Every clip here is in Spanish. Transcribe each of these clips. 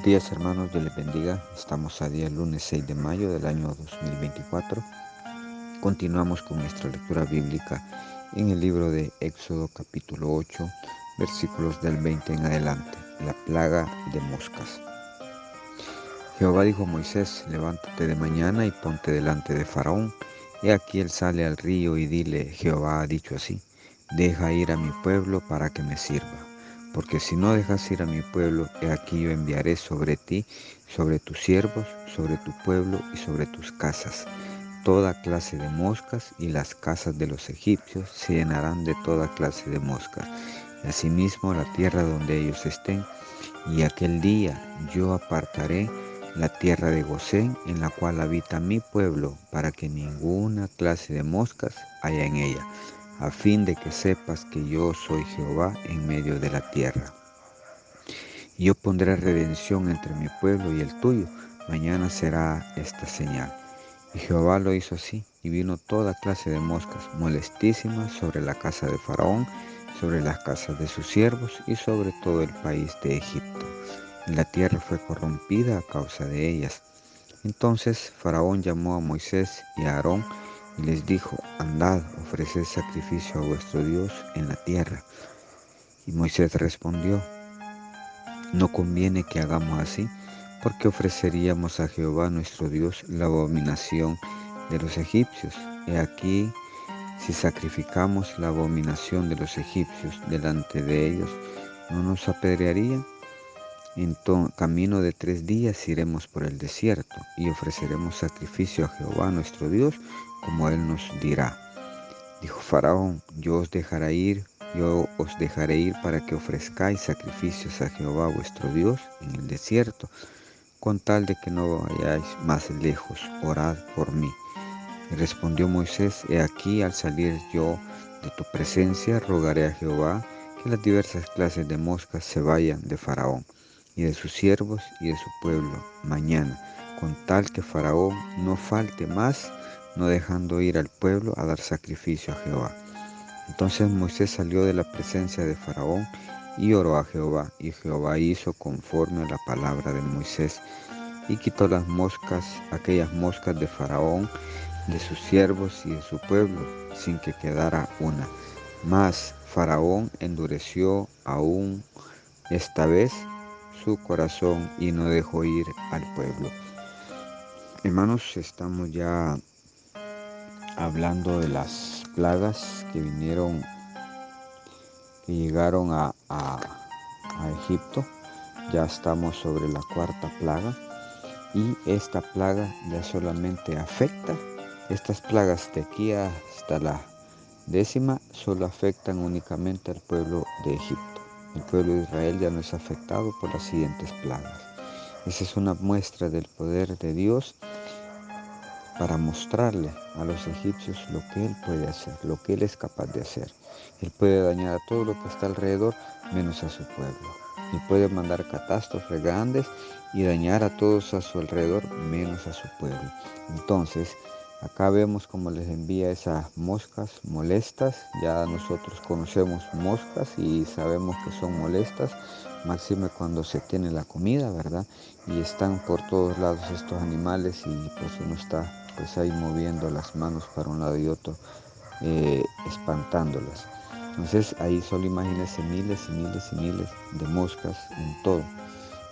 Buenos días hermanos, Dios les bendiga. Estamos a día lunes 6 de mayo del año 2024. Continuamos con nuestra lectura bíblica en el libro de Éxodo capítulo 8, versículos del 20 en adelante, la plaga de moscas. Jehová dijo a Moisés: levántate de mañana y ponte delante de Faraón. He aquí él sale al río, y dile: Jehová ha dicho así: deja ir a mi pueblo para que me sirva. Porque si no dejas ir a mi pueblo, he aquí yo enviaré sobre ti, sobre tus siervos, sobre tu pueblo y sobre tus casas, toda clase de moscas, y las casas de los egipcios se llenarán de toda clase de moscas, y asimismo la tierra donde ellos estén. Y aquel día yo apartaré la tierra de Gosén, en la cual habita mi pueblo, para que ninguna clase de moscas haya en ella, a fin de que sepas que yo soy Jehová en medio de la tierra. Y yo pondré redención entre mi pueblo y el tuyo. Mañana será esta señal. Y Jehová lo hizo así, y vino toda clase de moscas molestísimas sobre la casa de Faraón, sobre las casas de sus siervos y sobre todo el país de Egipto. Y la tierra fue corrompida a causa de ellas. Entonces Faraón llamó a Moisés y a Aarón y les dijo: andad, ofreced sacrificio a vuestro Dios en la tierra. Y Moisés respondió: no conviene que hagamos así, porque ofreceríamos a Jehová nuestro Dios la abominación de los egipcios. He aquí, si sacrificamos la abominación de los egipcios delante de ellos, ¿no nos apedrearían? En camino de 3 días iremos por el desierto, y ofreceremos sacrificio a Jehová nuestro Dios, como él nos dirá. Dijo Faraón: yo os dejaré ir para que ofrezcáis sacrificios a Jehová vuestro Dios en el desierto, con tal de que no vayáis más lejos. Orad por mí. Y respondió Moisés: he aquí, al salir yo de tu presencia, rogaré a Jehová que las diversas clases de moscas se vayan de Faraón y de sus siervos y de su pueblo mañana, con tal que Faraón no falte más, no dejando ir al pueblo a dar sacrificio a Jehová. Entonces Moisés salió de la presencia de Faraón y oró a Jehová, y Jehová hizo conforme a la palabra de Moisés, y quitó las moscas, aquellas moscas de Faraón, de sus siervos y de su pueblo, sin que quedara una. Mas Faraón endureció aún esta vez su corazón y no dejó ir al pueblo. Hermanos, estamos ya hablando de las plagas que llegaron a Egipto. Ya estamos sobre la 4ª plaga, y esta plaga ya solamente afecta, estas plagas de aquí hasta la 10ª solo afectan únicamente al pueblo de Egipto. El pueblo de Israel ya no es afectado por las siguientes plagas. Esa es una muestra del poder de Dios para mostrarle a los egipcios lo que Él puede hacer, lo que Él es capaz de hacer. Él puede dañar a todo lo que está alrededor, menos a su pueblo. Él puede mandar catástrofes grandes y dañar a todos a su alrededor, menos a su pueblo. Entonces, acá vemos cómo les envía esas moscas molestas. Ya nosotros conocemos moscas y sabemos que son molestas, máxime cuando se tiene la comida, ¿verdad? Y están por todos lados estos animales, y pues uno está pues ahí moviendo las manos para un lado y otro, espantándolas. Entonces ahí solo imagínense miles y miles y miles de moscas en todo,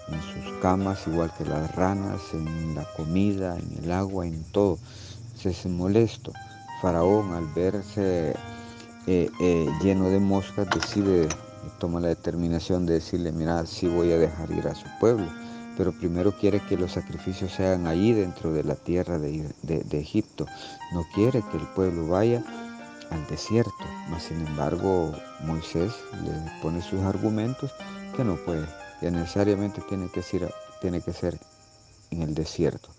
en sus camas, igual que las ranas, en la comida, en el agua, en todo. Entonces es molesto. Faraón, al verse lleno de moscas, toma la determinación de decirle: mira, sí voy a dejar ir a su pueblo, pero primero quiere que los sacrificios se hagan allí dentro de la tierra de Egipto. No quiere que el pueblo vaya al desierto. Mas sin embargo, Moisés le pone sus argumentos que no puede, que necesariamente tiene que ser en el desierto.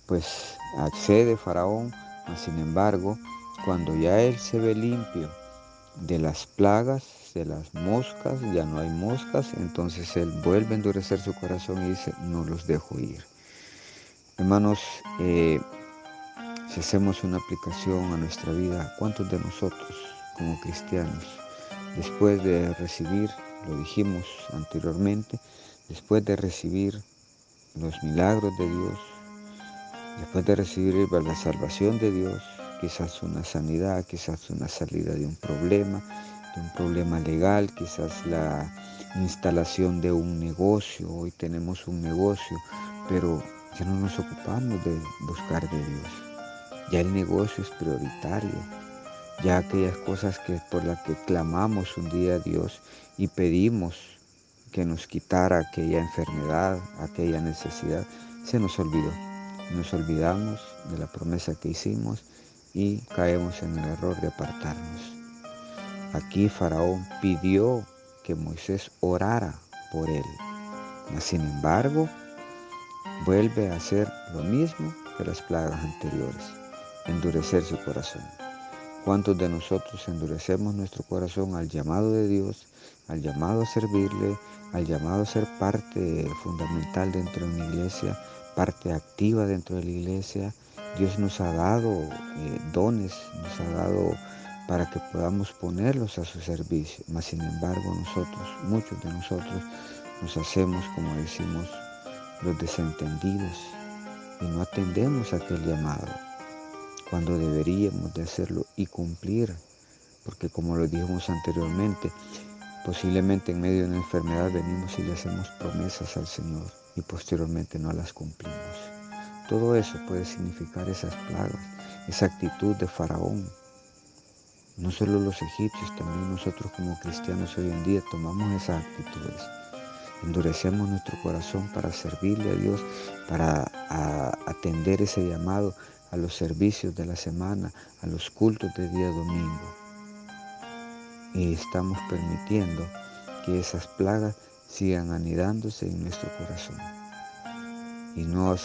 Pues accede Faraón, mas sin embargo, cuando ya él se ve limpio de las plagas, de las moscas, ya no hay moscas, entonces él vuelve a endurecer su corazón y dice: no los dejo ir. Hermanos, si hacemos una aplicación a nuestra vida, ¿cuántos de nosotros como cristianos, después de recibir, lo dijimos anteriormente, después de recibir los milagros de Dios, después de recibir la salvación de Dios, quizás una sanidad, quizás una salida de un problema legal, quizás la instalación de un negocio. Hoy tenemos un negocio, pero ya no nos ocupamos de buscar de Dios. Ya el negocio es prioritario. Ya aquellas cosas por las que clamamos un día a Dios y pedimos que nos quitara aquella enfermedad, aquella necesidad, se nos olvidó. Nos olvidamos de la promesa que hicimos y caemos en el error de apartarnos. Aquí Faraón pidió que Moisés orara por él, mas sin embargo vuelve a hacer lo mismo que las plagas anteriores, endurecer su corazón. ¿Cuántos de nosotros endurecemos nuestro corazón al llamado de Dios, al llamado a servirle, al llamado a ser parte fundamental dentro de una iglesia, parte activa dentro de la iglesia? Dios nos ha dado dones, nos ha dado para que podamos ponerlos a su servicio. Mas sin embargo muchos de nosotros, nos hacemos, como decimos, los desentendidos y no atendemos a aquel llamado, cuando deberíamos de hacerlo y cumplir, porque como lo dijimos anteriormente, posiblemente en medio de una enfermedad venimos y le hacemos promesas al Señor y posteriormente no las cumplimos. Todo eso puede significar esas plagas, esa actitud de Faraón. No solo los egipcios, también nosotros como cristianos hoy en día tomamos esas actitudes. Endurecemos nuestro corazón para servirle a Dios, para atender ese llamado a los servicios de la semana, a los cultos de día domingo. Y estamos permitiendo que esas plagas sigan anidándose en nuestro corazón. Y no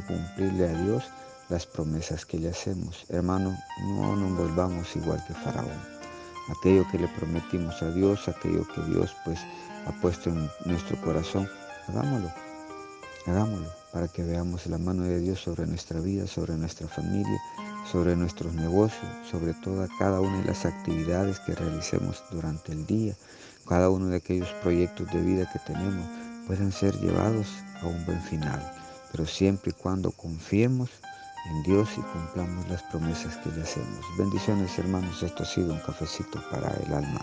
cumplirle a Dios las promesas que le hacemos. Hermano, no nos volvamos igual que Faraón. Aquello que le prometimos a Dios, aquello que Dios ha puesto en nuestro corazón, hagámoslo para que veamos la mano de Dios sobre nuestra vida, sobre nuestra familia, sobre nuestros negocios, sobre cada una de las actividades que realicemos durante el día. Cada uno de aquellos proyectos de vida que tenemos pueden ser llevados a un buen final, pero siempre y cuando confiemos en Dios y cumplamos las promesas que le hacemos. Bendiciones, hermanos, esto ha sido un cafecito para el alma.